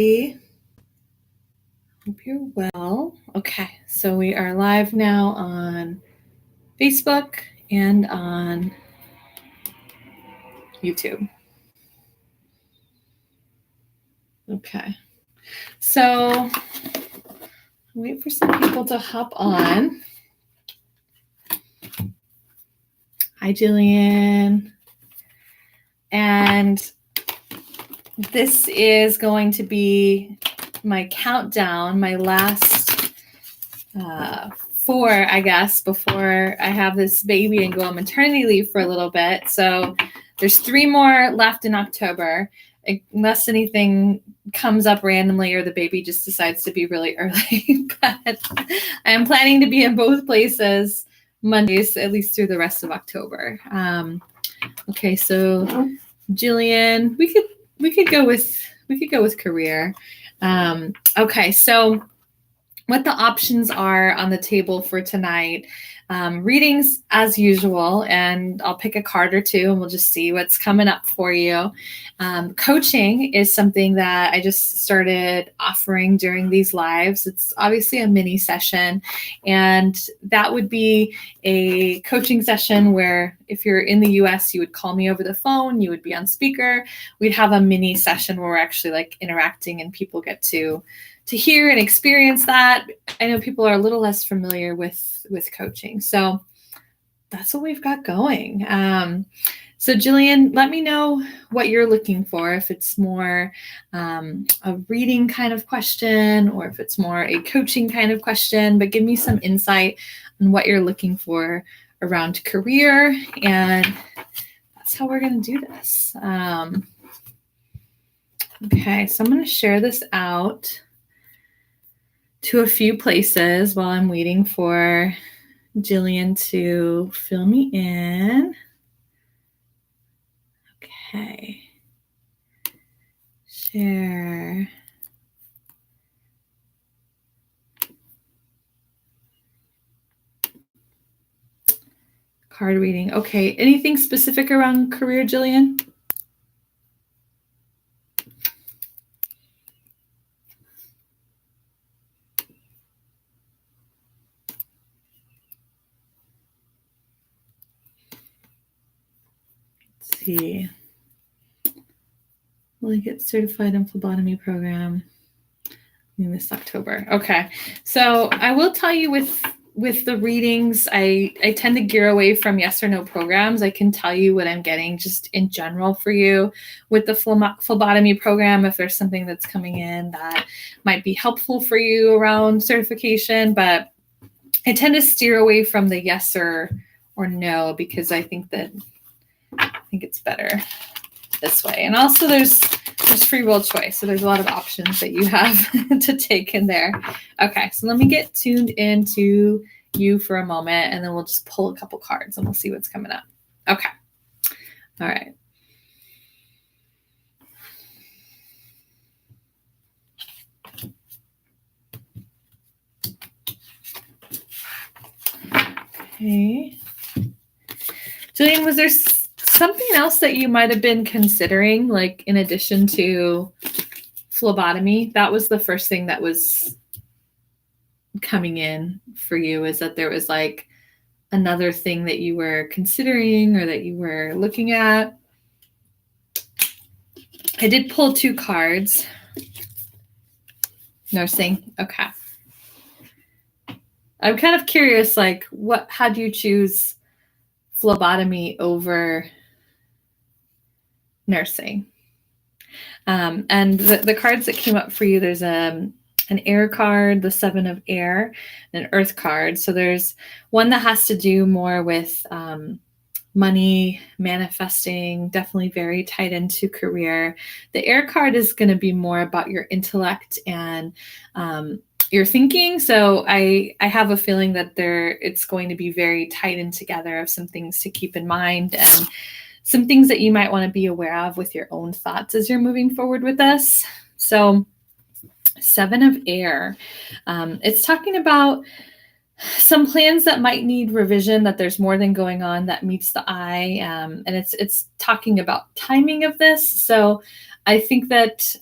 Hope you're well. Okay, so we are live now on Facebook and on YouTube. Okay, so wait for some people to hop on. Hi, Jillian. And this is going to be my countdown, my last 4, I guess, before I have this baby and go on maternity leave for a little bit. So there's 3 more left in October, unless anything comes up randomly or the baby just decides to be really early. But I am planning to be in both places Mondays, at least through the rest of October. Okay, so Jillian, we could go with career. Okay, so what the options are on the table for tonight. Readings as usual, and I'll pick a card or 2 and we'll just see what's coming up for you. Coaching is something that I just started offering during these lives. It's obviously a mini session, and that would be a coaching session where if you're in the US, you would call me over the phone, you would be on speaker. We'd have a mini session where we're actually like interacting and people get to hear and experience that. I know people are a little less familiar with coaching. So that's what we've got going. So Jillian, let me know what you're looking for, if it's more a reading kind of question or if it's more a coaching kind of question, but give me some insight on what you're looking for around career, and that's how we're going to do this. Okay, so I'm going to share this out to a few places while I'm waiting for Jillian to fill me in. Okay. Share. Card reading. Okay. Anything specific around career, Jillian? Let's see. Will I get certified in phlebotomy program in this October? Okay. So I will tell you with the readings, I tend to gear away from yes or no programs. I can tell you what I'm getting just in general for you with the phlebotomy program, if there's something that's coming in that might be helpful for you around certification, but I tend to steer away from the yes or no, because I think it's better this way. And also there's free will choice. So there's a lot of options that you have to take in there. Okay, so let me get tuned into you for a moment, and then we'll just pull a couple cards and we'll see what's coming up. Okay. All right. Okay. Jillian, was there something else that you might have been considering, like in addition to phlebotomy? That was the first thing that was coming in for you, is that there was like another thing that you were considering or that you were looking at. I did pull 2 cards. Nursing. Okay. I'm kind of curious, like, how do you choose phlebotomy over nursing? And the cards that came up for you, there's an air card, the 7 of air, and an earth card. So there's one that has to do more with money, manifesting, definitely very tied into career. The air card is going to be more about your intellect and your thinking. So I have a feeling that it's going to be very tied in together of some things to keep in mind and some things that you might want to be aware of with your own thoughts as you're moving forward with this. So 7 of air, it's talking about some plans that might need revision, that there's more than going on that meets the eye. And it's talking about timing of this. So I think that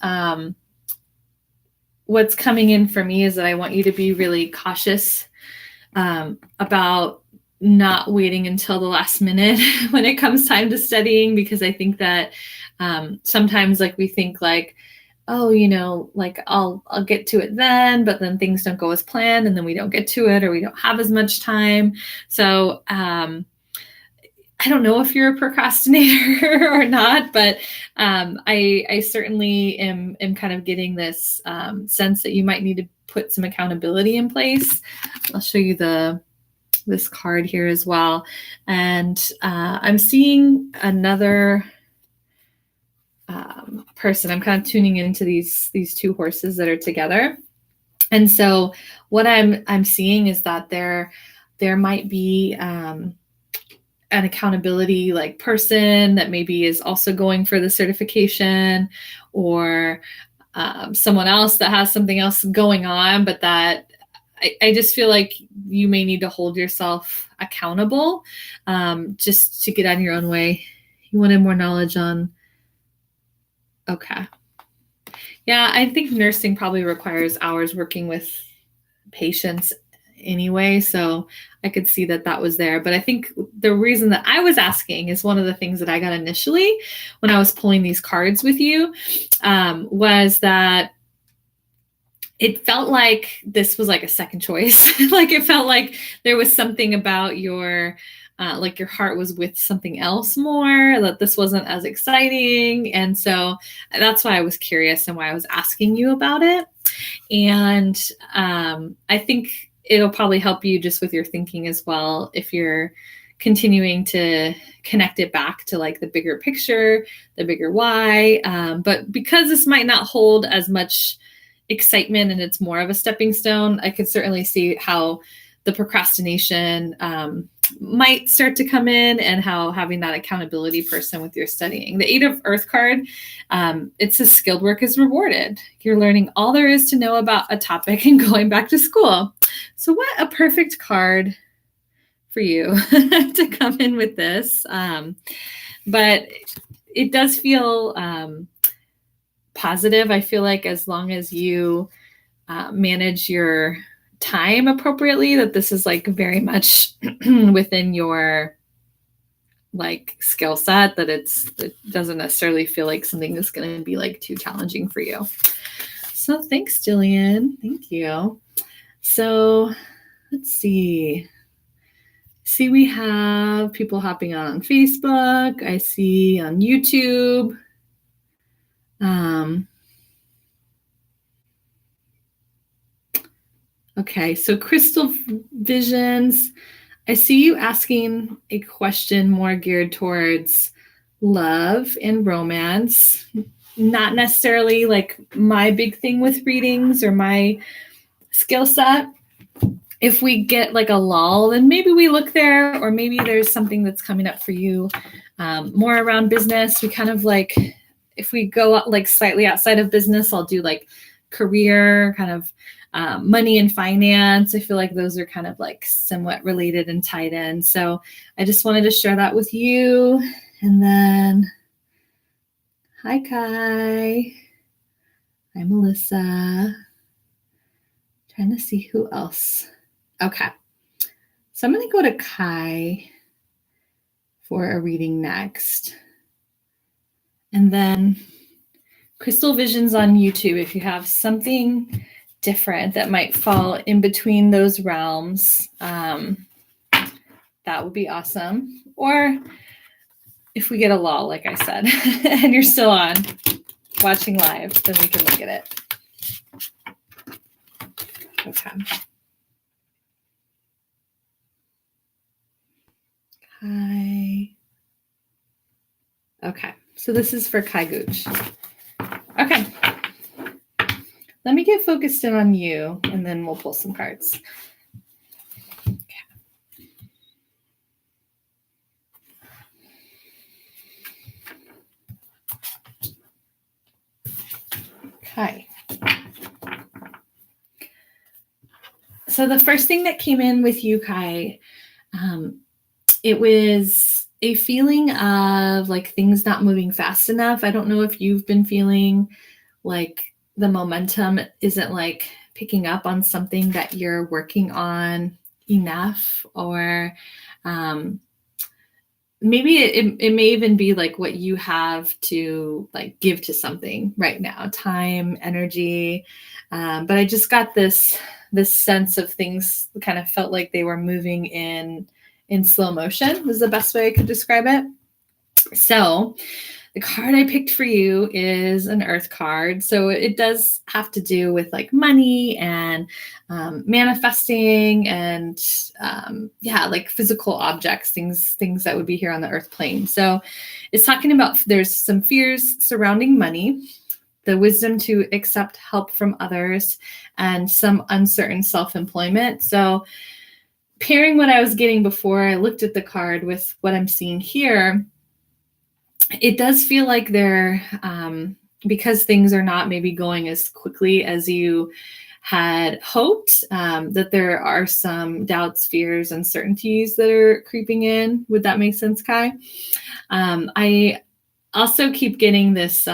what's coming in for me is that I want you to be really cautious about not waiting until the last minute when it comes time to studying, because I think that sometimes like we think like, oh, like I'll get to it then, but then things don't go as planned and then we don't get to it, or we don't have as much time. So I don't know if you're a procrastinator or not, but I certainly am kind of getting this sense that you might need to put some accountability in place. I'll show you this card here as well. And I'm seeing another person. I'm kind of tuning into these two horses that are together. And so what I'm seeing is that there might be an accountability like person that maybe is also going for the certification, or someone else that has something else going on, but that I just feel like you may need to hold yourself accountable just to get out of your own way. You wanted more knowledge on, okay. Yeah, I think nursing probably requires hours working with patients anyway, so I could see that was there. But I think the reason that I was asking is one of the things that I got initially when I was pulling these cards with you was that it felt like this was like a second choice. Like it felt like there was something about your like your heart was with something else more, that this wasn't as exciting. And so that's why I was curious and why I was asking you about it. And I think it'll probably help you just with your thinking as well, if you're continuing to connect it back to like the bigger picture, the bigger why. But because this might not hold as much excitement and it's more of a stepping stone, I could certainly see how the procrastination might start to come in, and how having that accountability person with your studying. The 8 of Earth card, it says skilled work is rewarded. You're learning all there is to know about a topic and going back to school. So what a perfect card for you to come in with this. But it does feel positive. I feel like as long as you manage your time appropriately, that this is like very much within your like skill set, that it doesn't necessarily feel like something that's going to be like too challenging for you. So thanks, Jillian. Thank you. So let's see. We have people hopping on Facebook. I see on YouTube. Okay, so Crystal Visions, I see you asking a question more geared towards love and romance, not necessarily like my big thing with readings or my skill set. If we get like a lull, then maybe we look there, or maybe there's something that's coming up for you more around business. We kind of like, if we go like slightly outside of business, I'll do like career, kind of money and finance. I feel like those are kind of like somewhat related and tied in. So I just wanted to share that with you. And then, hi, Kai. Hi, Melissa. Trying to see who else. Okay. So I'm going to go to Kai for a reading next. And then Crystal Visions on YouTube, if you have something different that might fall in between those realms, that would be awesome. Or if we get a lull, like I said, and you're still on watching live, then we can look at it. Okay. Kai. Okay, so this is for Kai Gooch. Okay. Let me get focused in on you, and then we'll pull some cards. Okay. So the first thing that came in with you, Kai, it was a feeling of like things not moving fast enough. I don't know if you've been feeling like the momentum isn't like picking up on something that you're working on enough, or maybe it may even be like what you have to like give to something right now, time, energy. But I just got this sense of things kind of felt like they were moving in slow motion, is the best way I could describe it. So the card I picked for you is an earth card. So it does have to do with like money and manifesting and like physical objects, things that would be here on the earth plane. So it's talking about there's some fears surrounding money, the wisdom to accept help from others, and some uncertain self-employment. So pairing what I was getting before I looked at the card with what I'm seeing here, it does feel like they're, because things are not maybe going as quickly as you had hoped, that there are some doubts, fears, uncertainties that are creeping in. Would that make sense, Kai? I also keep getting this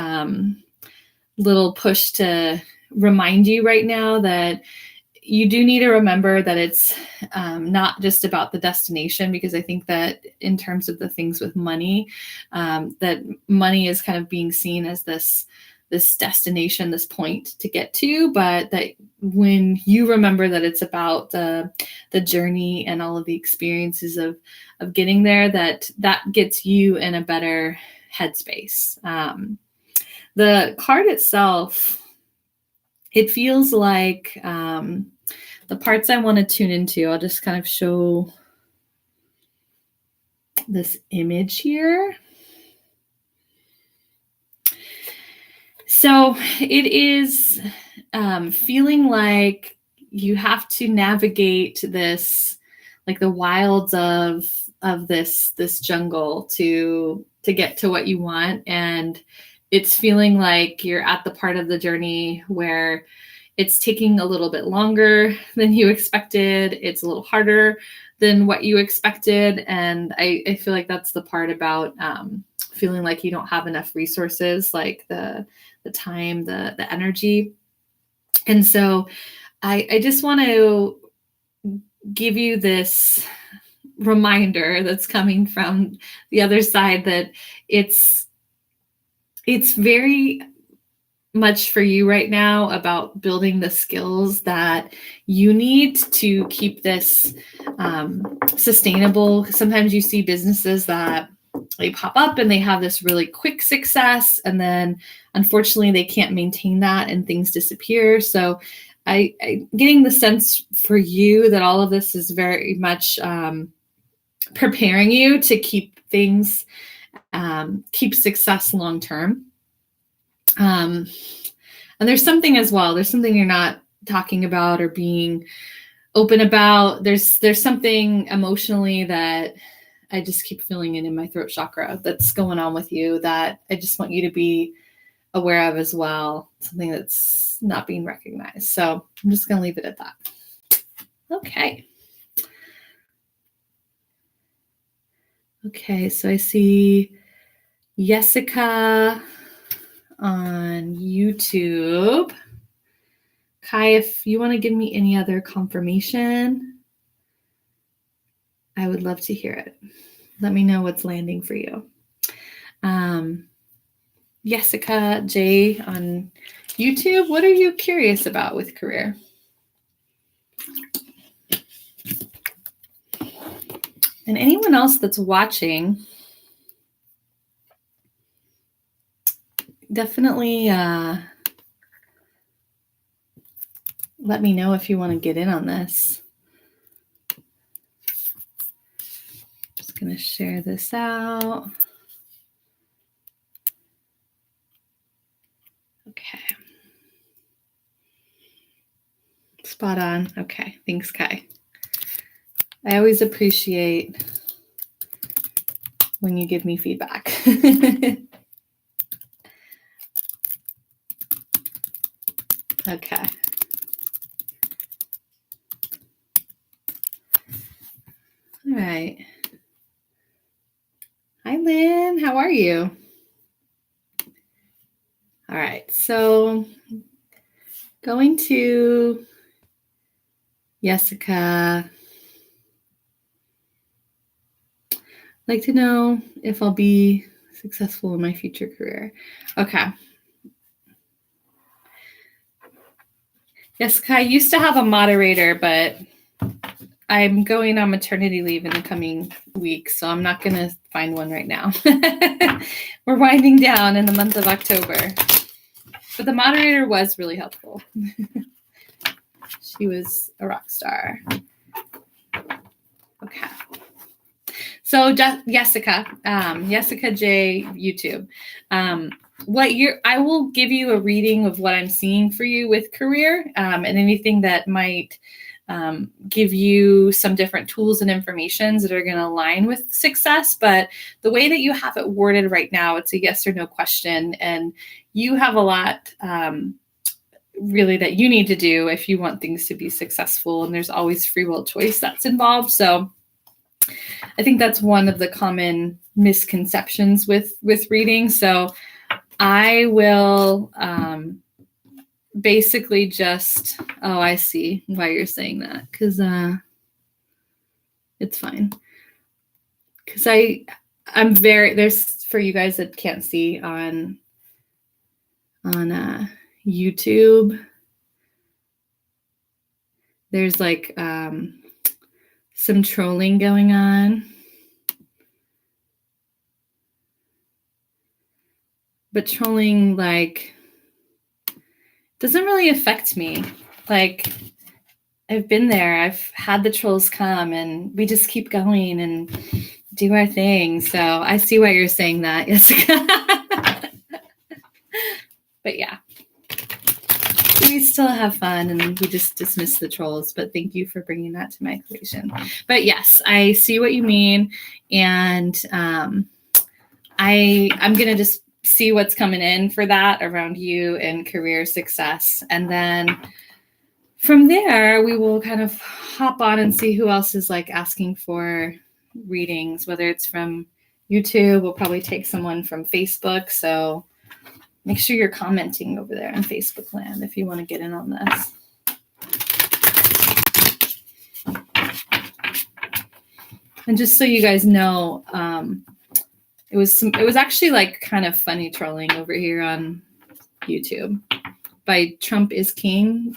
little push to remind you right now that you do need to remember that it's not just about the destination, because I think that in terms of the things with money, that money is kind of being seen as this destination, this point to get to, but that when you remember that it's about the journey and all of the experiences of getting there, that gets you in a better headspace. The card itself, it feels like the parts I want to tune into, I'll just kind of show this image here. So it is feeling like you have to navigate this, like the wilds of this jungle to get to what you want. And it's feeling like you're at the part of the journey where it's taking a little bit longer than you expected. It's a little harder than what you expected. And I feel like that's the part about feeling like you don't have enough resources, like the time, the energy. And so I just want to give you this reminder that's coming from the other side that it's very much for you right now about building the skills that you need to keep this sustainable. Sometimes you see businesses that they pop up and they have this really quick success, and then unfortunately they can't maintain that and things disappear. So I getting the sense for you that all of this is very much preparing you to keep things, keep success long term. And there's something as well, there's something you're not talking about or being open about. There's something emotionally that I just keep feeling it in my throat chakra that's going on with you that I just want you to be aware of as well. Something that's not being recognized. So I'm just going to leave it at that. Okay. Okay. So I see Jessica on YouTube. Kai, if you want to give me any other confirmation, I would love to hear it. Let me know what's landing for you. Jessica J on YouTube, what are you curious about with career? And anyone else that's watching, definitely let me know if you want to get in on this. Just going to share this out. Okay. Spot on. Okay. Thanks, Kai. I always appreciate when you give me feedback. Okay. All right. Hi, Lynn. How are you? All right. So Going to Jessica. I'd like to know if I'll be successful in my future career. Okay. Jessica, I used to have a moderator, but I'm going on maternity leave in the coming weeks, so I'm not going to find one right now. We're winding down in the month of October. But the moderator was really helpful. She was a rock star. Okay. So Jessica, Jessica J YouTube. I will give you a reading of what I'm seeing for you with career, and anything that might give you some different tools and informations that are going to align with success. But the way that you have it worded right now, it's a yes or no question, and you have a lot really that you need to do if you want things to be successful, and there's always free will choice that's involved. So I think that's one of the common misconceptions with reading. So I will basically just, oh, I see why you're saying that, because it's fine. Because I'm very, there's, for you guys that can't see on YouTube, there's like some trolling going on. But trolling, like, doesn't really affect me. Like, I've been there. I've had the trolls come, and we just keep going and do our thing. So I see why you're saying that, Jessica. But yeah, we still have fun, and we just dismiss the trolls. But thank you for bringing that to my equation. But yes, I see what you mean, and I'm gonna just see what's coming in for that around you and career success. And then from there, we will kind of hop on and see who else is like asking for readings, whether it's from YouTube. We'll probably take someone from Facebook. So make sure you're commenting over there on Facebook land if you want to get in on this. And just so you guys know, it was actually like kind of funny trolling over here on YouTube by Trump is King.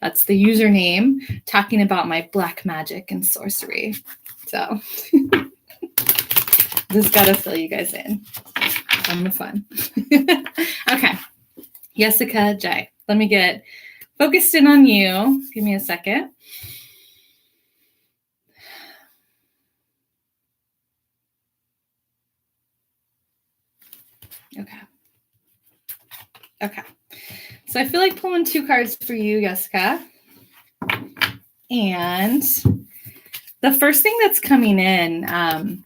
That's the username, talking about my black magic and sorcery. So just got to fill you guys in on the fun. Okay. Jessica J. Let me get focused in on you. Give me a second. Okay. So I feel like pulling 2 cards for you, Jessica. And the first thing that's coming in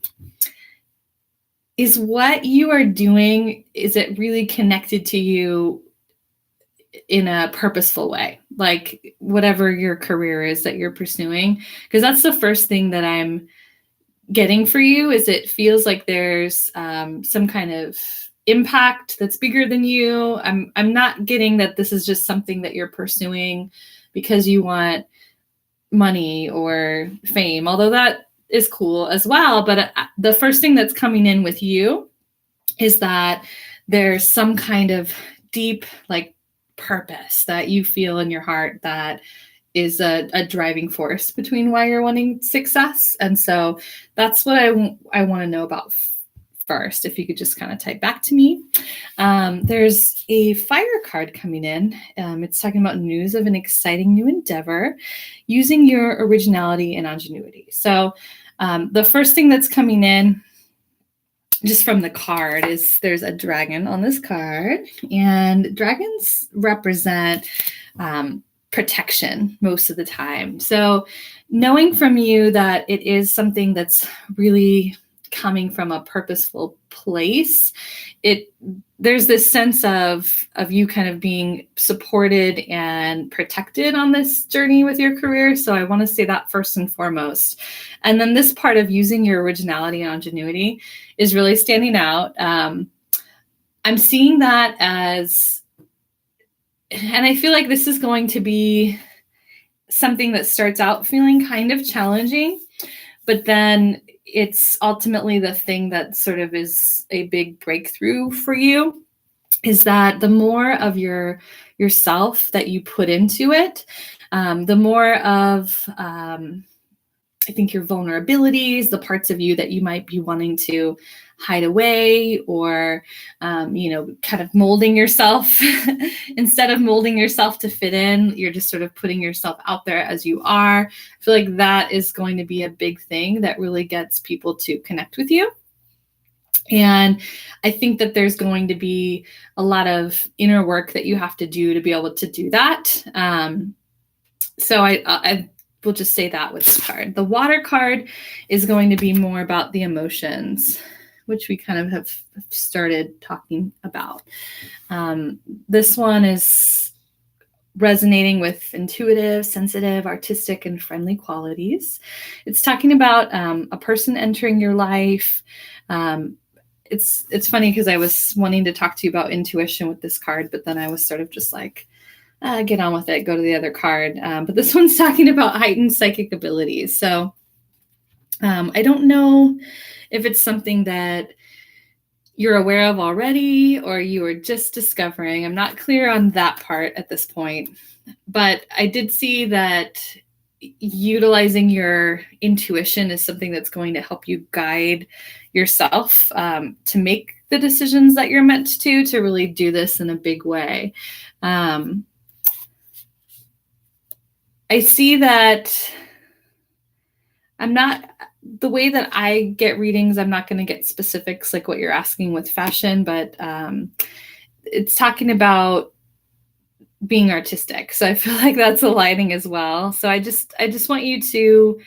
is what you are doing. Is it really connected to you in a purposeful way? Like whatever your career is that you're pursuing? Because that's the first thing that I'm getting for you, is it feels like there's some kind of impact that's bigger than you. I'm not getting that this is just something that you're pursuing because you want money or fame, although that is cool as well. But the first thing that's coming in with you is that there's some kind of deep like purpose that you feel in your heart that is a driving force between why you're wanting success. And so that's what I want to know about first. If you could just kind of type back to me. There's a fire card coming in. It's talking about news of an exciting new endeavor using your originality and ingenuity. So the first thing that's coming in just from the card is there's a dragon on this card, and dragons represent protection most of the time. So knowing from you that it is something that's really coming from a purposeful place, there's this sense of you kind of being supported and protected on this journey with your career. So I want to say that first and foremost. And then this part of using your originality and ingenuity is really standing out. I'm seeing that as And I feel like this is going to be something that starts out feeling kind of challenging, but then it's ultimately the thing that sort of is a big breakthrough for you, is that the more of yourself that you put into it, the more of I think your vulnerabilities, the parts of you that you might be wanting to hide away, or kind of molding yourself instead of molding yourself to fit in, you're just sort of putting yourself out there as you are. I feel like that is going to be a big thing that really gets people to connect with you. And I think that there's going to be a lot of inner work that you have to do to be able to do that. So I will just say that with this card. The water card is going to be more about the emotions, which we kind of have started talking about. This one is resonating with intuitive, sensitive, artistic, and friendly qualities. It's talking about a person entering your life. It's funny because I was wanting to talk to you about intuition with this card, but then I was sort of just like, get on with it, go to the other card. But this one's talking about heightened psychic abilities. So I don't know if it's something that you're aware of already or you are just discovering. I'm not clear on that part at this point. But I did see that utilizing your intuition is something that's going to help you guide yourself to make the decisions that you're meant to really do this in a big way. I see that the way that I get readings, I'm not going to get specifics like what you're asking with fashion, but it's talking about being artistic. So I feel like that's aligning as well. So I just want you to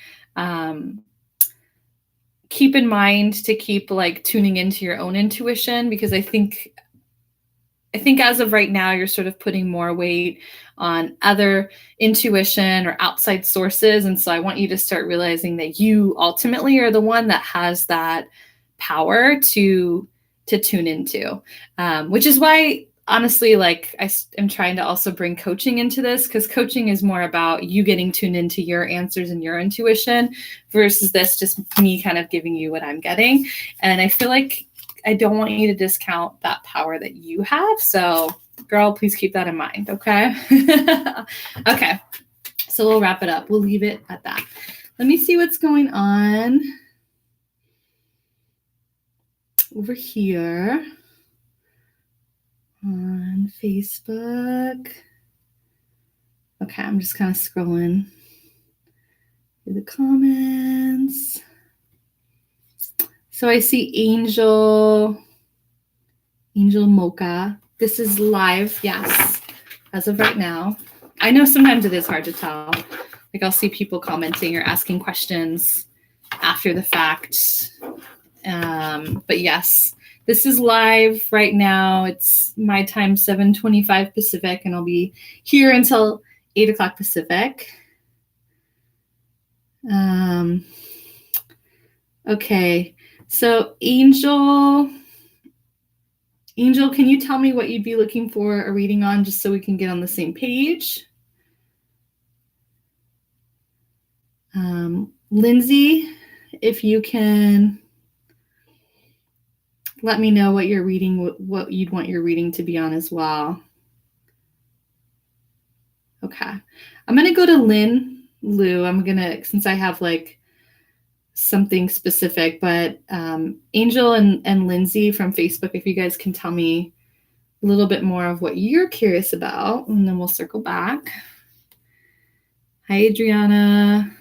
keep in mind to keep like tuning into your own intuition, because I think as of right now, you're sort of putting more weight on other intuition or outside sources. And so I want you to start realizing that you ultimately are the one that has that power to tune into, which is why, honestly, like I am trying to also bring coaching into this, because coaching is more about you getting tuned into your answers and your intuition versus this just me kind of giving you what I'm getting. And I feel like I don't want you to discount that power that you have. So, girl, please keep that in mind, okay? Okay, so we'll wrap it up. We'll leave it at that. Let me see what's going on over here on Facebook. Okay, I'm just kind of scrolling through the comments. So I see Angel Mocha. This is live, yes, as of right now. I know sometimes it is hard to tell. Like I'll see people commenting or asking questions after the fact. But yes, this is live right now. It's my time, 7:25 Pacific, and I'll be here until 8 o'clock Pacific. Okay, so Angel, can you tell me what you'd be looking for a reading on, just so we can get on the same page? Lindsay, if you can let me know what you're reading, what you'd want your reading to be on as well. Okay. I'm going to go to Lou. Since I have like something specific, but Angel and Lindsay from Facebook, if you guys can tell me a little bit more of what you're curious about, and then we'll circle back. Hi, Adriana.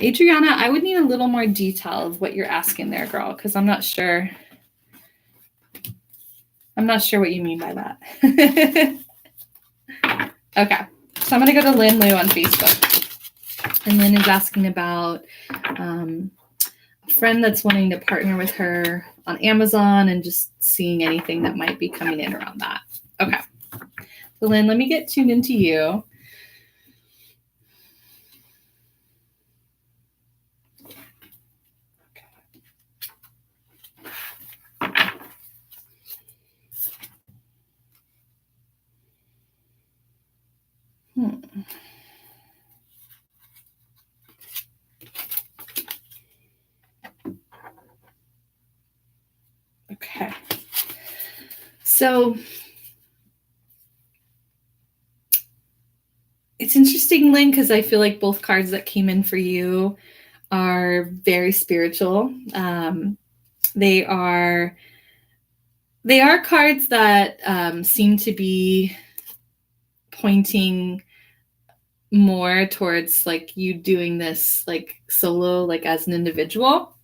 Adriana, I would need a little more detail of what you're asking there, girl, because I'm not sure what you mean by that. Okay, so I'm going to go to Lynn Lou on Facebook. And Lynn is asking about a friend that's wanting to partner with her on Amazon and just seeing anything that might be coming in around that. Okay, so Lynn, let me get tuned into you. Okay. So it's interesting, Lynn, because I feel like both cards that came in for you are very spiritual. They are cards that seem to be pointing more towards like you doing this like solo, like as an individual.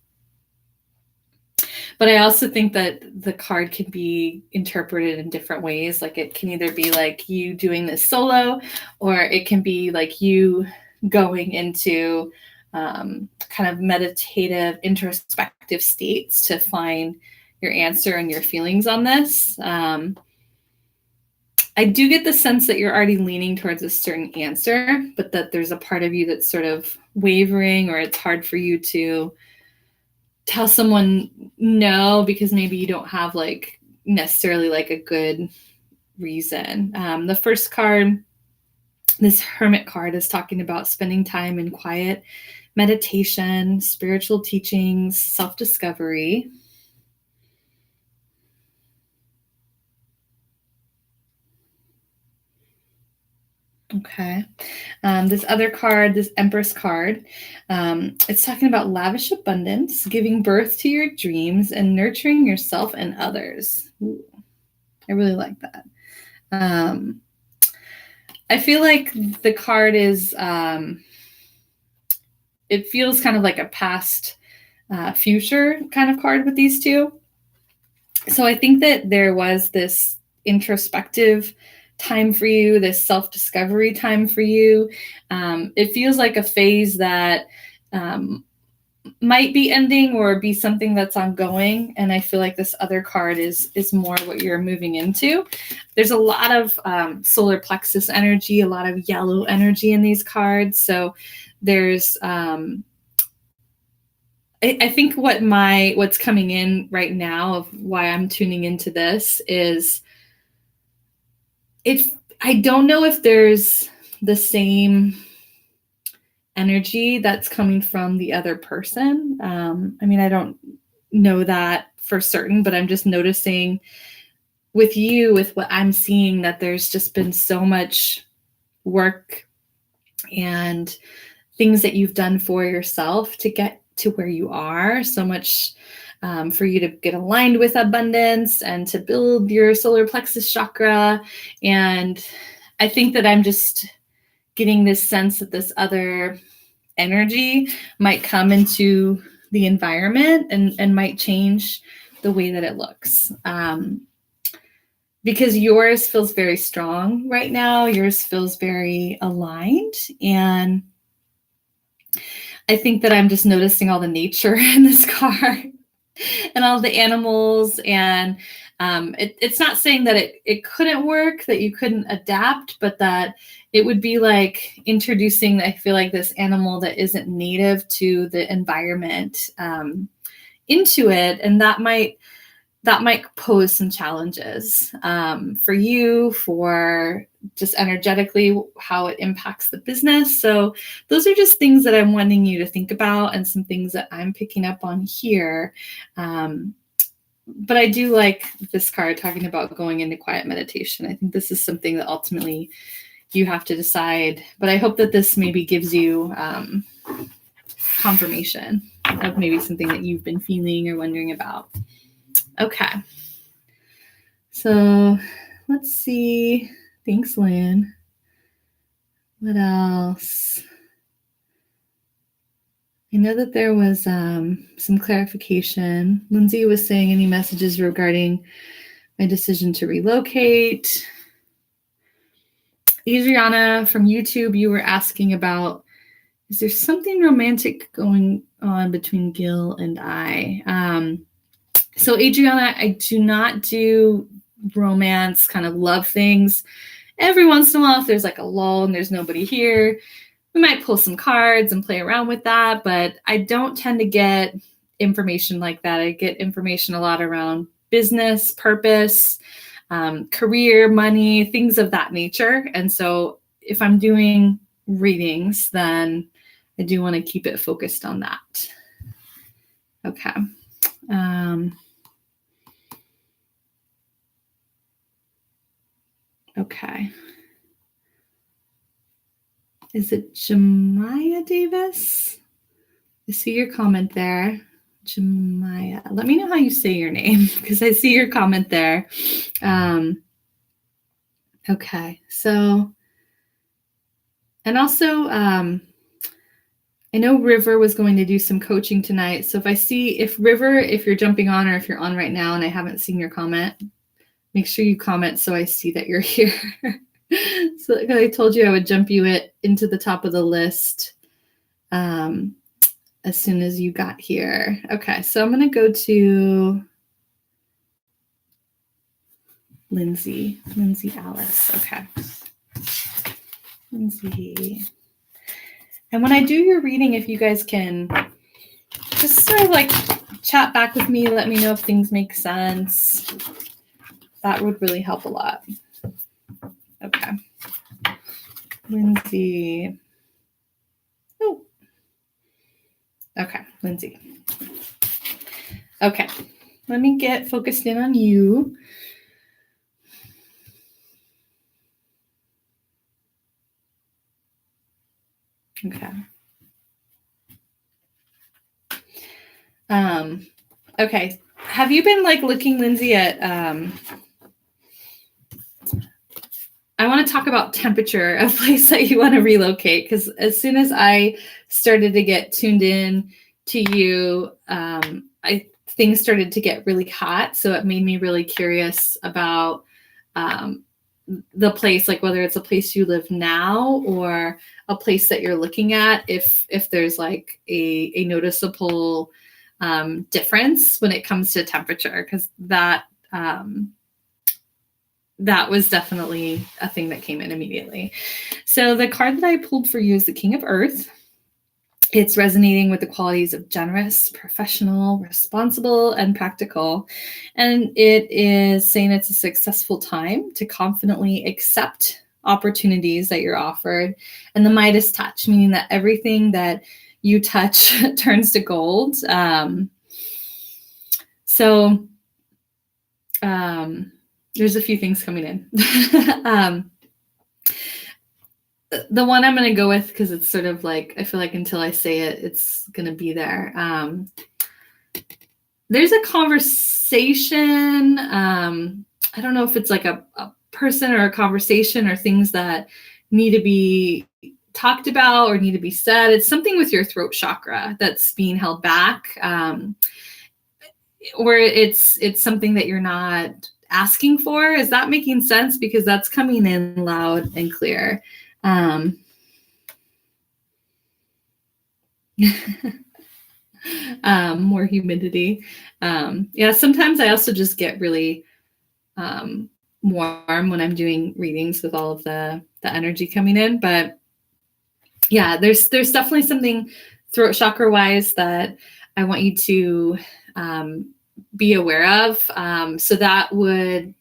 But I also think that the card can be interpreted in different ways. Like it can either be like you doing this solo, or it can be like you going into kind of meditative, introspective states to find your answer and your feelings on this. I do get the sense that you're already leaning towards a certain answer, but that there's a part of you that's sort of wavering, or it's hard for you to tell someone no because maybe you don't have like necessarily like a good reason. The first card, this Hermit card, is talking about spending time in quiet meditation, spiritual teachings, self-discovery. Okay. This other card, this Empress card, it's talking about lavish abundance, giving birth to your dreams, and nurturing yourself and others. Ooh, I really like that. I feel like the card is, it feels kind of like a past, future kind of card with these two. So I think that there was this introspective time for you, this self-discovery time for you. It feels like a phase that might be ending or be something that's ongoing. And I feel like this other card is more what you're moving into. There's a lot of solar plexus energy, a lot of yellow energy in these cards. So there's I think what's coming in right now of why I'm tuning into this is I don't know if there's the same energy that's coming from the other person. I mean, I don't know that for certain, but I'm just noticing with you, with what I'm seeing, that there's just been so much work and things that you've done for yourself to get to where you are, so much for you to get aligned with abundance and to build your solar plexus chakra. And I think that I'm just getting this sense that this other energy might come into the environment and might change the way that it looks. Because yours feels very strong right now. Yours feels very aligned. And I think that I'm just noticing all the nature in this card and all the animals. And it's not saying that it couldn't work, that you couldn't adapt, but that it would be like introducing, I feel like, this animal that isn't native to the environment into it. And that might pose some challenges for you, for just energetically how it impacts the business. So those are just things that I'm wanting you to think about, and some things that I'm picking up on here. But I do like this card talking about going into quiet meditation. I think this is something that ultimately you have to decide. But I hope that this maybe gives you confirmation of maybe something that you've been feeling or wondering about. Okay. So let's see. Thanks, Lynn. What else? I know that there was some clarification. Lindsay was saying, any messages regarding my decision to relocate? Adriana from YouTube, you were asking about, is there something romantic going on between Gil and I? So Adriana, I do not do romance kind of love things. Every once in a while, if there's like a lull and there's nobody here, we might pull some cards and play around with that, but I don't tend to get information like that. I get information a lot around business, purpose, career, money, things of that nature. And so if I'm doing readings, then I do want to keep it focused on that. Okay. Okay. Is it Jemiah Davis? I see your comment there. Jemiah. Let me know how you say your name because I see your comment there. Okay. So, and also, I know River was going to do some coaching tonight. So if River, if you're jumping on or if you're on right now and I haven't seen your comment, make sure you comment so I see that you're here. So like I told you, I would jump you into the top of the list as soon as you got here. Okay, so I'm going to go to Lindsay Alice. Okay. Lindsay. And when I do your reading, if you guys can just sort of like chat back with me, let me know if things make sense. That would really help a lot. Okay. Lindsay. Oh. Okay, Lindsay. Okay, let me get focused in on you. Okay. Okay. Have you been like looking, Lindsay, at I want to talk about temperature of place that you want to relocate, because as soon as I started to get tuned in to you, things started to get really hot. So it made me really curious about the place, like whether it's a place you live now or a place that you're looking at, if there's like a noticeable difference when it comes to temperature, because that was definitely a thing that came in immediately. So the card that I pulled for you is the King of Earth. It's resonating with the qualities of generous, professional, responsible, and practical. And it is saying it's a successful time to confidently accept opportunities that you're offered. And the Midas touch, meaning that everything that you touch turns to gold. There's a few things coming in. The one I'm going to go with, because it's sort of like, I feel like until I say it, it's going to be there. There's a conversation. I don't know if it's like a person or a conversation or things that need to be talked about or need to be said. It's something with your throat chakra that's being held back, or it's something that you're not asking for. Is that making sense? Because that's coming in loud and clear. More humidity. Yeah, sometimes I also just get really warm when I'm doing readings with all of the energy coming in. But yeah, there's definitely something throat chakra wise that I want you to be aware of. So that would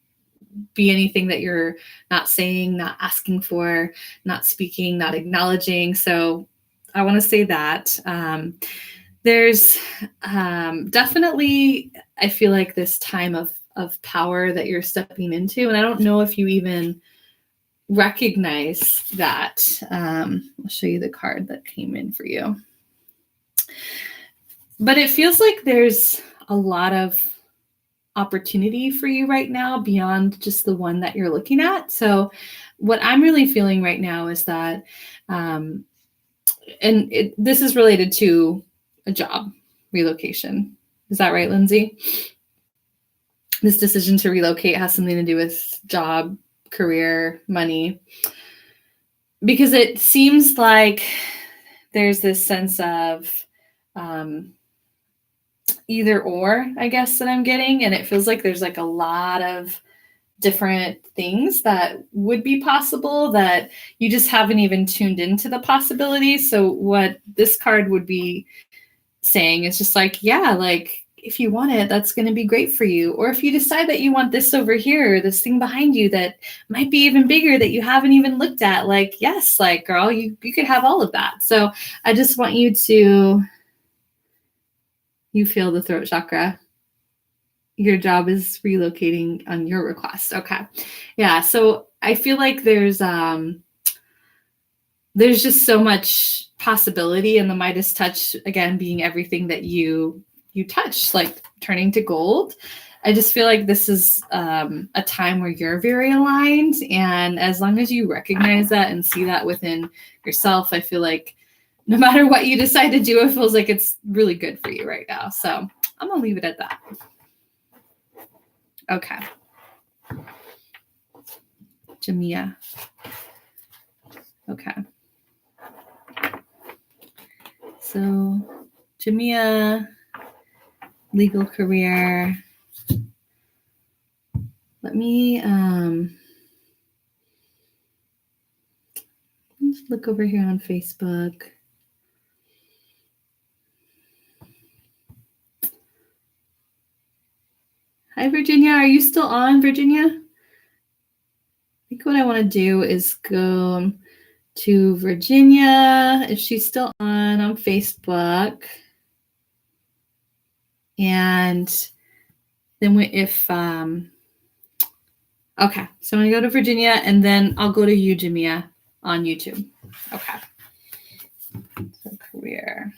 be anything that you're not saying, not asking for, not speaking, not acknowledging. So I want to say that. There's definitely, I feel like this time of power that you're stepping into. And I don't know if you even recognize that. I'll show you the card that came in for you. But it feels like there's a lot of opportunity for you right now beyond just the one that you're looking at. So what I'm really feeling right now is that, this is related to a job relocation. Is that right, Lindsay? This decision to relocate has something to do with job, career, money, because it seems like there's this sense of either or, I guess, that I'm getting. And it feels like there's like a lot of different things that would be possible that you just haven't even tuned into the possibilities. So what this card would be saying is just like, yeah, like if you want it, that's going to be great for you. Or if you decide that you want this over here, this thing behind you that might be even bigger that you haven't even looked at, like, yes, like, girl, you could have all of that. So I just want you feel the throat chakra. Your job is relocating on your request. Okay. Yeah. So I feel like there's just so much possibility in the Midas touch, again, being everything that you touch, like turning to gold. I just feel like this is a time where you're very aligned. And as long as you recognize that and see that within yourself, I feel like no matter what you decide to do, it feels like it's really good for you right now. So I'm going to leave it at that. Okay. Jamia. Okay. So Jamia, legal career. Let me just look over here on Facebook. Hi, Virginia. Are you still on, Virginia? I think what I want to do is go to Virginia, if she's still on Facebook. And then okay, so I'm going to go to Virginia, and then I'll go to you, Jamia, on YouTube. Okay. So career.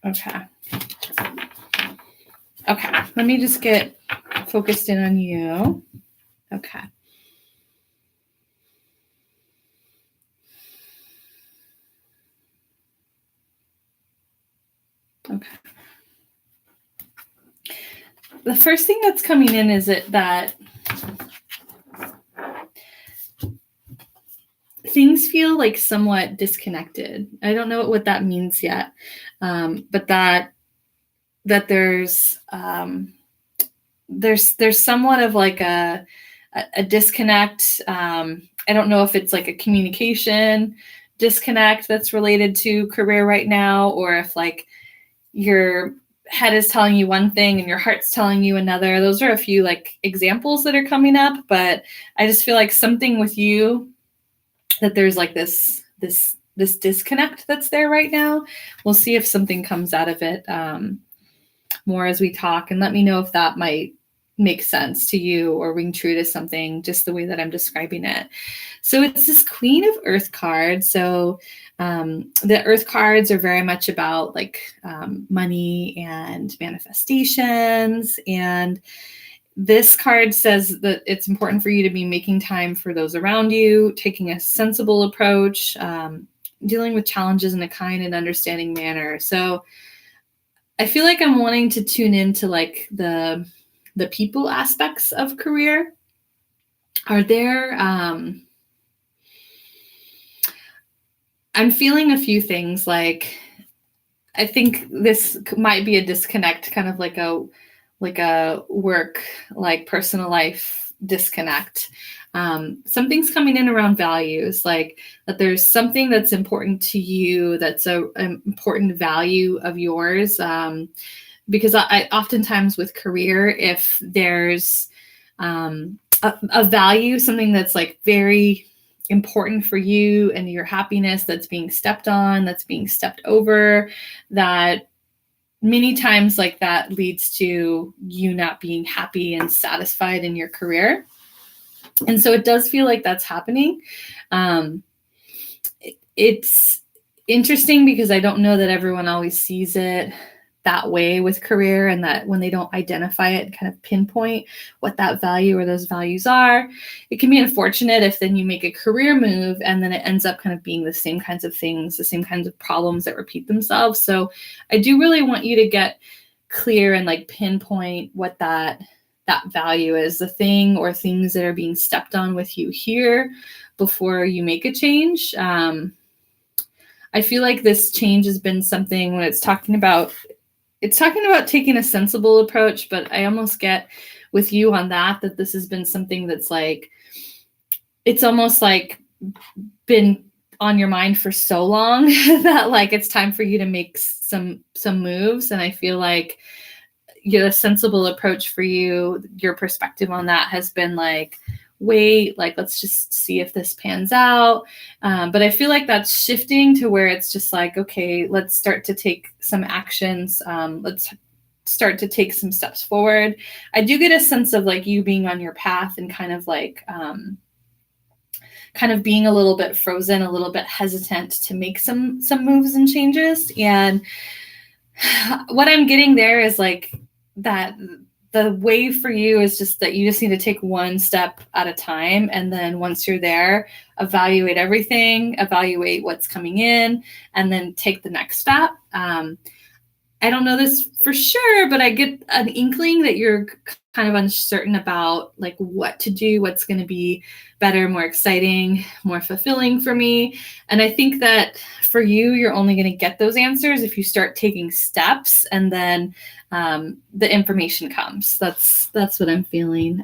Okay. Okay. Let me just get focused in on you. Okay. Okay. The first thing that's coming in is that things feel like somewhat disconnected. I don't know what that means yet, but that there's somewhat of like a disconnect. I don't know if it's like a communication disconnect that's related to career right now, or if like your head is telling you one thing and your heart's telling you another. Those are a few like examples that are coming up, but I just feel like something with you, that there's like this disconnect that's there right now. We'll see if something comes out of it more as we talk, and let me know if that might make sense to you or ring true to something, just the way that I'm describing it. So it's this Queen of Earth card. So the Earth cards are very much about like money and manifestations. And this card says that it's important for you to be making time for those around you, taking a sensible approach, dealing with challenges in a kind and understanding manner. So I feel like I'm wanting to tune into like the people aspects of career. Are there, I'm feeling a few things. Like, I think this might be a disconnect, kind of like a work, like personal life disconnect. Something's coming in around values, like that there's something that's important to you, that's an important value of yours. Because I oftentimes with career, if there's a value, something that's like very important for you and your happiness that's being stepped on, that's being stepped over, that many times like that leads to you not being happy and satisfied in your career. And so it does feel like that's happening. It's interesting because I don't know that everyone always sees it that way with career, and that when they don't identify it and kind of pinpoint what that value or those values are, it can be unfortunate if then you make a career move and then it ends up kind of being the same kinds of things, the same kinds of problems that repeat themselves. So I do really want you to get clear and like pinpoint what that value is, the thing or things that are being stepped on with you here before you make a change. I feel like this change has been something when it's talking about taking a sensible approach, but I almost get with you on that this has been something that's like, it's almost like been on your mind for so long that like it's time for you to make some moves. And I feel like a sensible approach for you, your perspective on that has been like, wait, like, let's just see if this pans out. But I feel like that's shifting to where it's just like, okay, let's start to take some actions. Let's start to take some steps forward. I do get a sense of like you being on your path and kind of like, kind of being a little bit frozen, a little bit hesitant to make some moves and changes. And what I'm getting there is like that the way for you is just that you just need to take one step at a time. And then once you're there, evaluate everything, evaluate what's coming in, and then take the next step. I don't know this for sure, but I get an inkling that you're kind of uncertain about like what to do, what's going to be better, more exciting, more fulfilling for me. And I think that for you, you're only going to get those answers if you start taking steps, and then the information comes. That's what I'm feeling.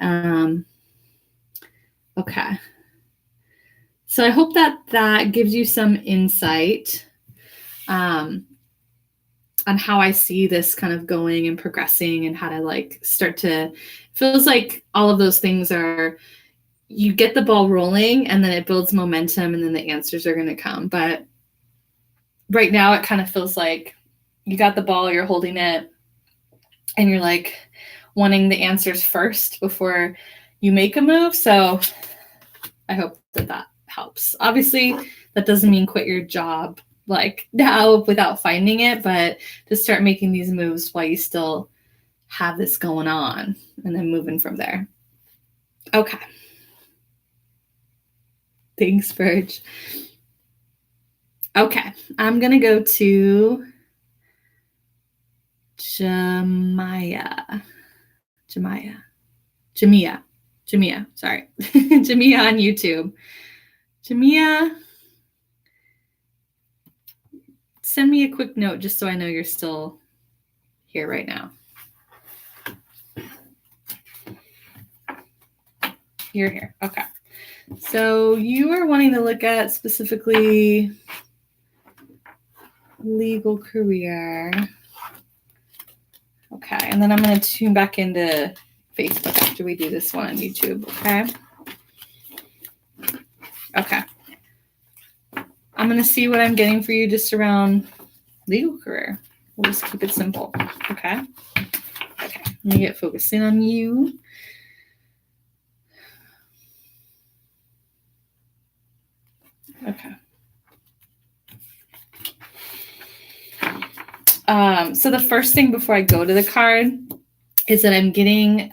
Okay. So I hope that gives you some insight on how I see this kind of going and progressing, and how to like start to, feels like all of those things are, you get the ball rolling and then it builds momentum and then the answers are going to come. But right now it kind of feels like you got the ball, you're holding it, and you're like wanting the answers first before you make a move. So I hope that helps. Obviously that doesn't mean quit your job like now without finding it, but to start making these moves while you still have this going on, and then moving from there. Okay. Thanks, Verge. Okay, I'm going to go to Jamia, sorry. Jamia on YouTube. Jamia, send me a quick note just so I know you're still here right now. You're here. Okay. So you are wanting to look at specifically legal career. Okay. And then I'm going to tune back into Facebook after we do this one on YouTube. Okay. Okay. I'm going to see what I'm getting for you just around legal career. We'll just keep it simple. Okay. Okay. Let me get focusing on you. Okay. So the first thing before I go to the card is that I'm getting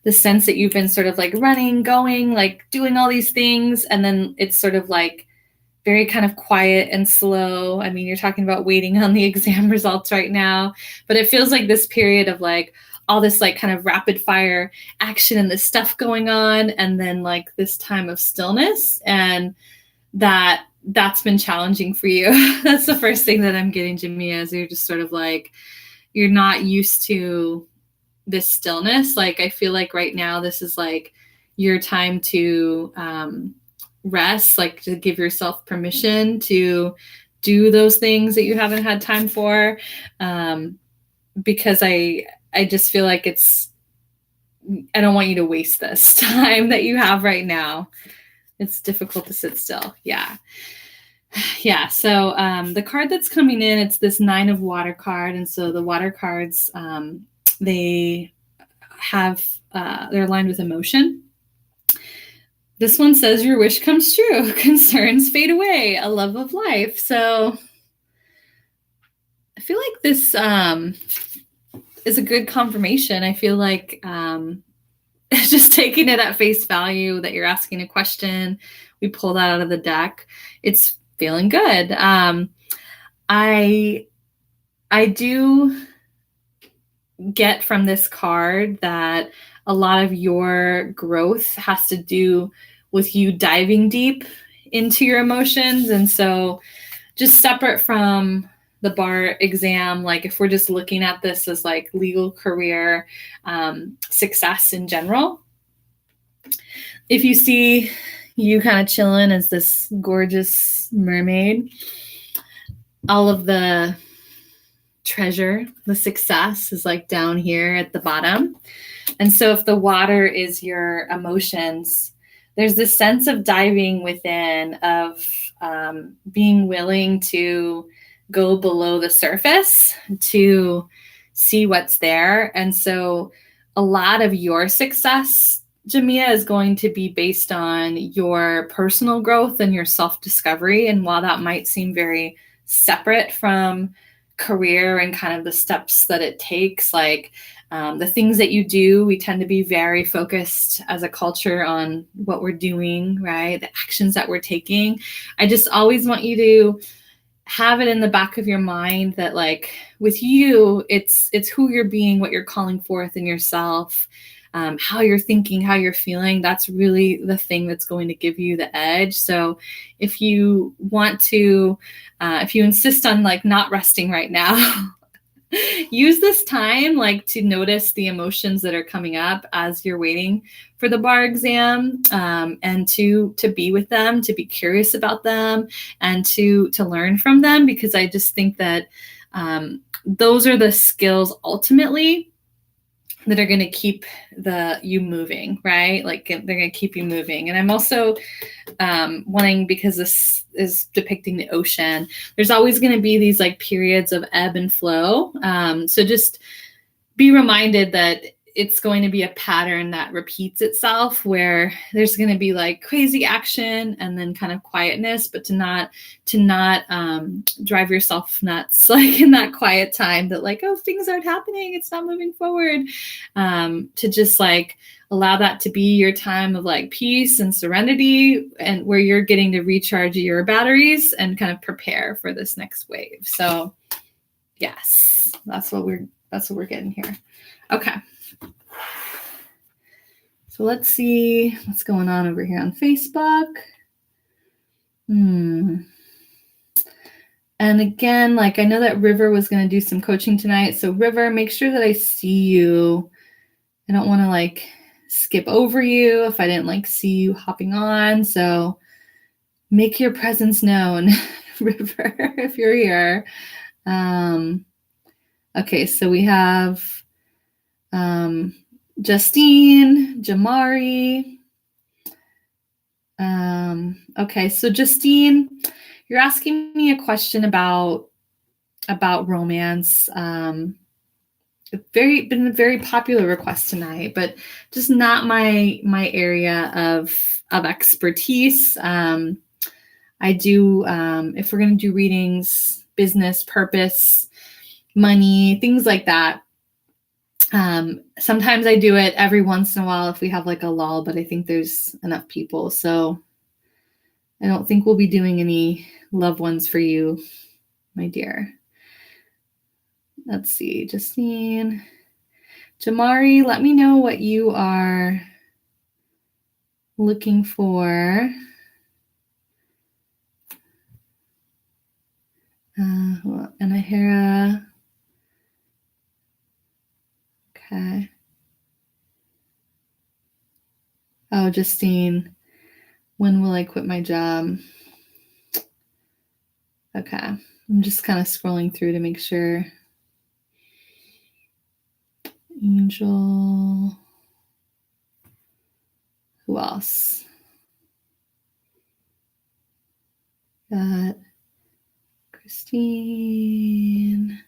the sense that you've been sort of like running, going, like doing all these things. And then it's sort of like very kind of quiet and slow. I mean, you're talking about waiting on the exam results right now, but it feels like this period of like all this like kind of rapid fire action and this stuff going on. And then like this time of stillness, and that's been challenging for you. That's the first thing that I'm getting, Jimmy, is you're just sort of like, you're not used to this stillness. Like, I feel like right now, this is like your time to rest, like to give yourself permission to do those things that you haven't had time for. Because I just feel like I don't want you to waste this time that you have right now. It's difficult to sit still. Yeah. Yeah. So the card that's coming in, it's this 9 of water card. And so the water cards, they have, they're aligned with emotion. This one says your wish comes true. Concerns fade away. A love of life. So I feel like this is a good confirmation. I feel like just taking it at face value that you're asking a question. We pull that out of the deck. It's feeling good. I do get from this card that a lot of your growth has to do with you diving deep into your emotions. And so just separate from the bar exam, like if we're just looking at this as like legal career success in general, if you see you kind of chilling as this gorgeous mermaid, all of the treasure, the success is like down here at the bottom. And so if the water is your emotions, there's this sense of diving within, of being willing to go below the surface to see what's there. And so a lot of your success, Jamia, is going to be based on your personal growth and your self-discovery. And while that might seem very separate from career and kind of the steps that it takes, like the things that you do, we tend to be very focused as a culture on what we're doing, right? The actions that we're taking. I just always want you to have it in the back of your mind that, like, with you, it's who you're being, what you're calling forth in yourself, how you're thinking, how you're feeling. That's really the thing that's going to give you the edge. So if you want to, if you insist on like not resting right now, use this time like to notice the emotions that are coming up as you're waiting for the bar exam, and to be with them, to be curious about them, and to learn from them, because I just think that those are the skills ultimately that are going to keep you moving, right? Like they're going to keep you moving. And I'm also wanting, because this is depicting the ocean, there's always going to be these like periods of ebb and flow. So just be reminded that it's going to be a pattern that repeats itself, where there's going to be like crazy action and then kind of quietness, but to not drive yourself nuts like in that quiet time, that like, oh, things aren't happening, it's not moving forward. To just like allow that to be your time of like peace and serenity, and where you're getting to recharge your batteries and kind of prepare for this next wave. So yes, that's what we're getting here. Okay. So let's see what's going on over here on Facebook. And again, like I know that River was going to do some coaching tonight. So River, make sure that I see you. I don't want to like skip over you if I didn't like see you hopping on. So make your presence known, River, if you're here. Okay, so we have Justine, Jamari. Okay, so Justine, you're asking me a question about romance. Been a very popular request tonight, but just not my area of expertise. I do, if we're going to do readings, business, purpose, money, things like that. Sometimes I do it every once in a while if we have like a lull, but I think there's enough people. So I don't think we'll be doing any loved ones for you, my dear. Let's see, Justine. Jamari, let me know what you are looking for. Anahara. Okay. Oh, Justine, when will I quit my job? Okay. I'm just kind of scrolling through to make sure. Angel. Who else? Got Christine.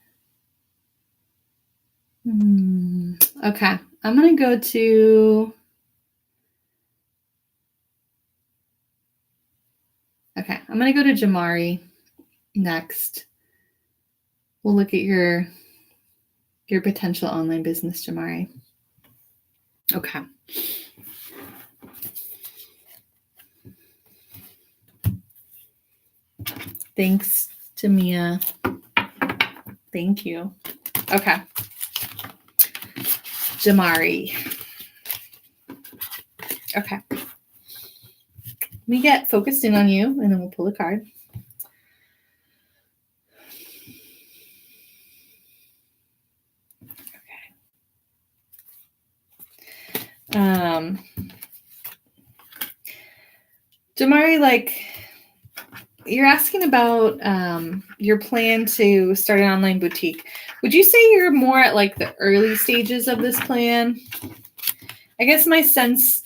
Okay. I'm going to go to... Okay. I'm going to go to Jamari next. We'll look at your potential online business, Jamari. Okay. Thanks, Tamia. Thank you. Okay. Jamari. Okay. Let me get focused in on you, and then we'll pull a card. Okay. Jamari, like, you're asking about your plan to start an online boutique. Would you say you're more at like the early stages of this plan? I guess my sense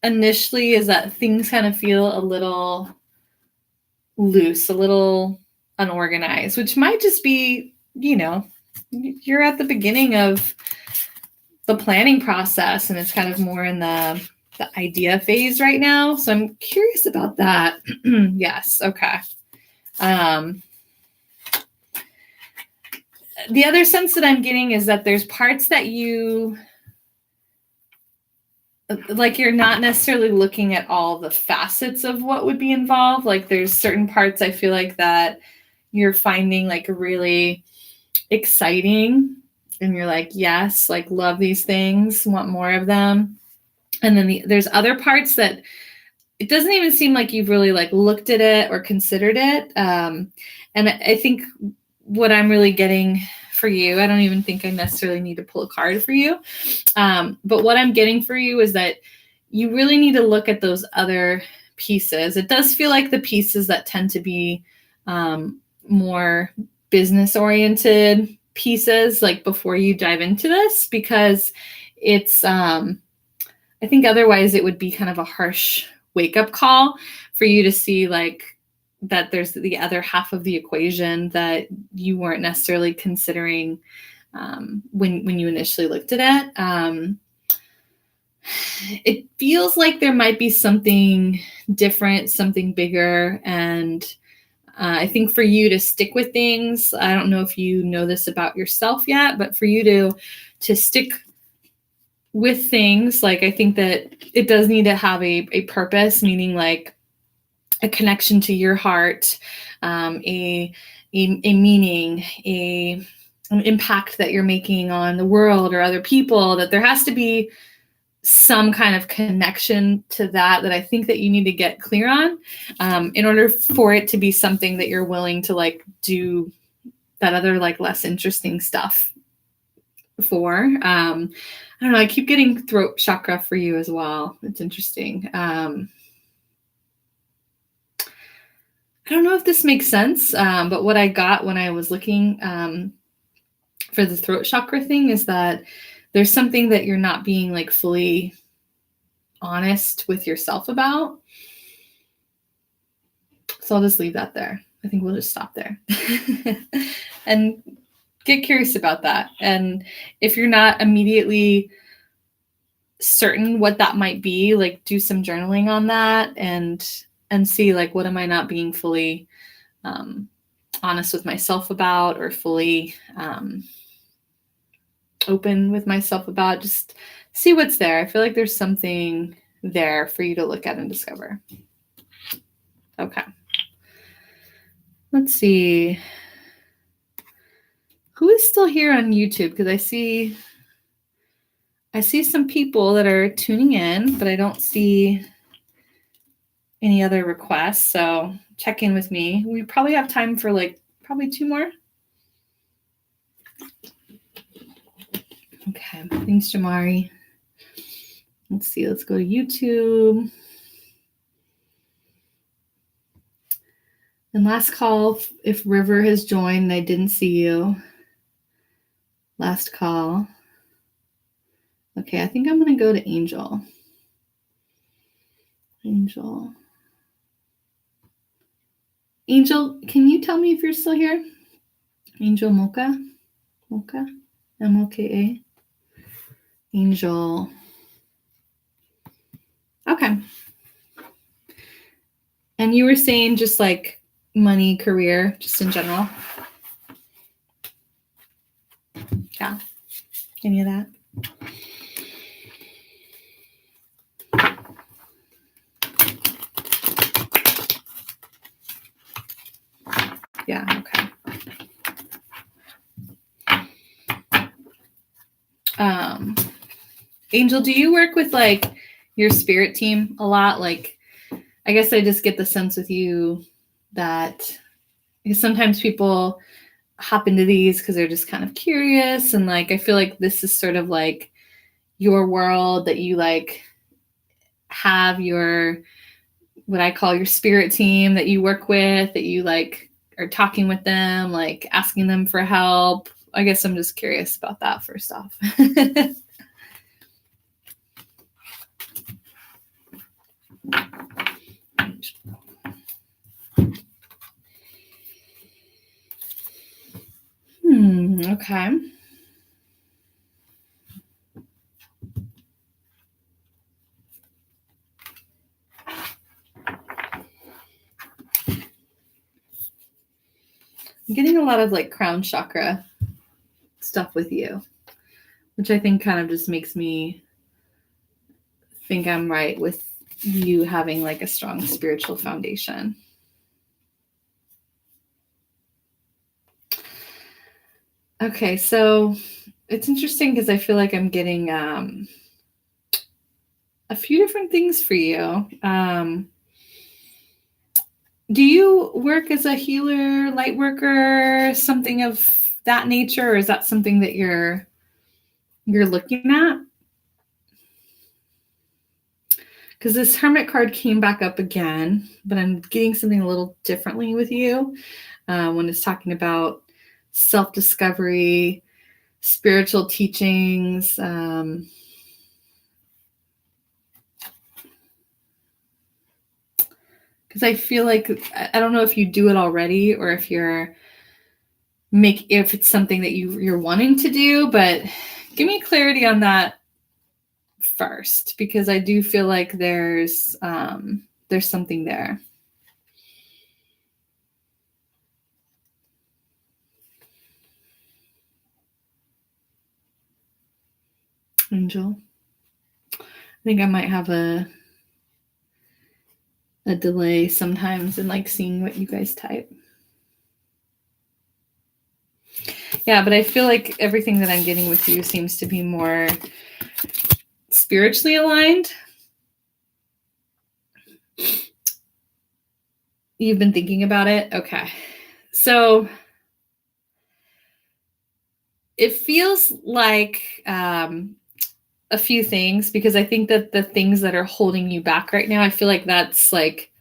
initially is that things kind of feel a little loose, a little unorganized, which might just be, you're at the beginning of the planning process and it's kind of more in the idea phase right now. So I'm curious about that. Yes. Okay. The other sense that I'm getting is that there's parts that you like, you're not necessarily looking at all the facets of what would be involved. Like there's certain parts I feel like that you're finding like really exciting and you're like, yes, like love these things, want more of them. And then there's other parts that it doesn't even seem like you've really like looked at it or considered it. And I think what I'm really getting for you, I don't even think I necessarily need to pull a card for you. But what I'm getting for you is that you really need to look at those other pieces. It does feel like the pieces that tend to be more business oriented pieces, like before you dive into this, because it's, I think otherwise it would be kind of a harsh wake up call for you to see like that there's the other half of the equation that you weren't necessarily considering when you initially looked at it. It feels like there might be something different, something bigger. And I think for you to stick with things, I don't know if you know this about yourself yet, but for you to stick with things, like I think that it does need to have a purpose, meaning like a connection to your heart, a meaning, an impact that you're making on the world or other people, that there has to be some kind of connection to that I think that you need to get clear on in order for it to be something that you're willing to like do that other like less interesting stuff for. I don't know. I keep getting throat chakra for you as well. It's interesting. I don't know if this makes sense, but what I got when I was looking for the throat chakra thing is that there's something that you're not being like fully honest with yourself about. So I'll just leave that there. I think we'll just stop there and get curious about that. And if you're not immediately certain what that might be, like do some journaling on that and see like, what am I not being fully honest with myself about, or fully open with myself about. Just see what's there. I feel like there's something there for you to look at and discover. Okay. Let's see. Who is still here on YouTube? Because I see some people that are tuning in, but I don't see any other requests. So check in with me. We probably have time for like probably 2 more. Okay, thanks, Jamari. Let's see, let's go to YouTube. And last call, if River has joined and I didn't see you. Last call. Okay, I think I'm going to go to Angel. Angel, can you tell me if you're still here? Angel Mocha? Mocha? M-O-K-A? Angel. Okay. And you were saying just like money, career, just in general? Yeah. Any of that? Yeah, okay. Angel, do you work with like your spirit team a lot? Like, I guess I just get the sense with you that, because sometimes people hop into these because they're just kind of curious, and like I feel like this is sort of like your world, that you like have your what I call your spirit team that you work with, that you like are talking with them, like asking them for help? I guess I'm just curious about that first off. Okay. I'm getting a lot of like crown chakra stuff with you, which I think kind of just makes me think I'm right with you having like a strong spiritual foundation. Okay, so it's interesting because I feel like I'm getting a few different things for you. Do you work as a healer, light worker, something of that nature, or is that something that you're looking at? Because this Hermit card came back up again, but I'm getting something a little differently with you when it's talking about self-discovery, spiritual teachings. Because I feel like, I don't know if you do it already or if if it's something that you're wanting to do, but give me clarity on that first, because I do feel like there's something there. Angel, I think I might have a delay sometimes in like seeing what you guys type. Yeah, but I feel like everything that I'm getting with you seems to be more spiritually aligned. You've been thinking about it? Okay. So it feels like a few things, because I think that the things that are holding you back right now, I feel like that's like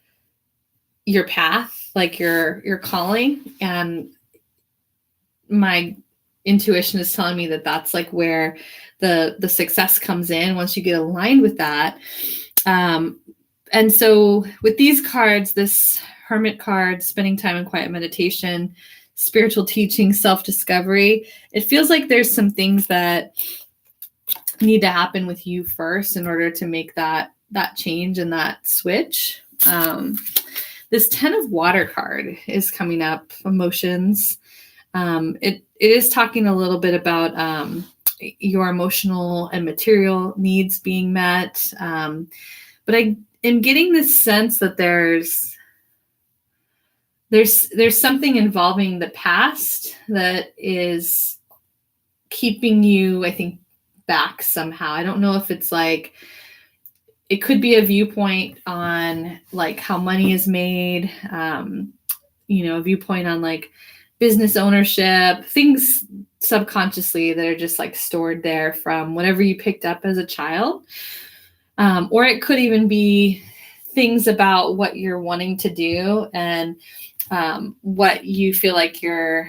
your path, like your calling. And my intuition is telling me that that's like where the success comes in once you get aligned with that. And so with these cards, this Hermit card, spending time in quiet meditation, spiritual teaching, self-discovery, it feels like there's some things that need to happen with you first in order to make that change and that switch. This 10 of Water card is coming up, emotions. It is talking a little bit about your emotional and material needs being met. But I am getting this sense that there's something involving the past that is keeping you, I think, back somehow. I don't know if it's like, it could be a viewpoint on like how money is made, a viewpoint on like business ownership, things subconsciously that are just like stored there from whatever you picked up as a child. Or it could even be things about what you're wanting to do and what you feel like your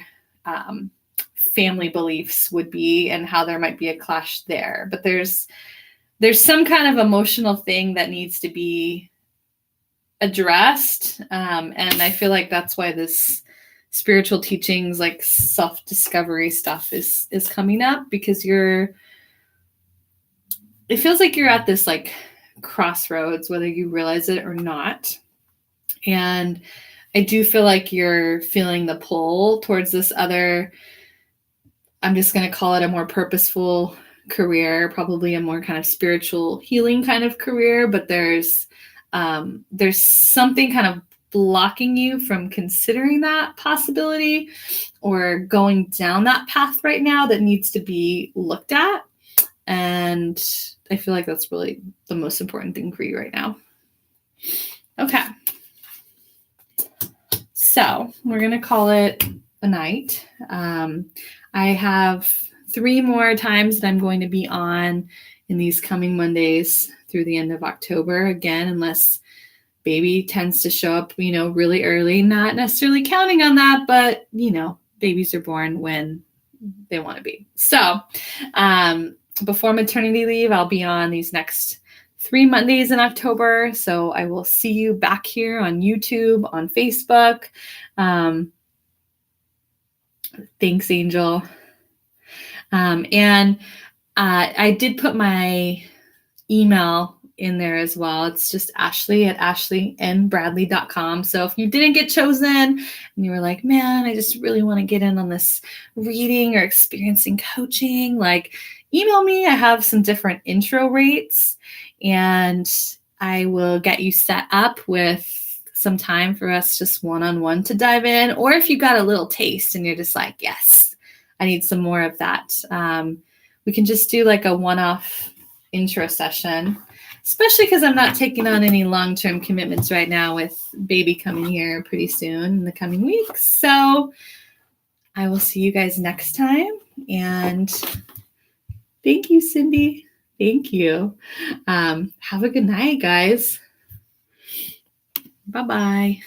family beliefs would be and how there might be a clash there. But there's some kind of emotional thing that needs to be addressed. And I feel like that's why this spiritual teachings, like self-discovery stuff is coming up, because it feels like you're at this like crossroads, whether you realize it or not. And I do feel like you're feeling the pull towards this other, I'm just going to call it a more purposeful career, probably a more kind of spiritual healing kind of career, but there's something kind of blocking you from considering that possibility or going down that path right now that needs to be looked at. And I feel like that's really the most important thing for you right now. Okay. So we're going to call it a night. I have 3 more times that I'm going to be on in these coming Mondays through the end of October. Again, unless baby tends to show up, really early, not necessarily counting on that, but, babies are born when they want to be. So before maternity leave, I'll be on these next 3 Mondays in October. So I will see you back here on YouTube, on Facebook. Thanks, Angel. And I did put my email in there as well. It's just ashley@ashleynbradley.com. So if you didn't get chosen and you were like, man, I just really want to get in on this reading or experiencing coaching, like email me. I have some different intro rates and I will get you set up with some time for us just one-on-one to dive in. Or if you got a little taste and you're just like, yes, I need some more of that. We can just do like a one-off intro session, especially because I'm not taking on any long-term commitments right now with baby coming here pretty soon in the coming weeks. So I will see you guys next time. And thank you, Cindy. Thank you. Have a good night, guys. Bye-bye.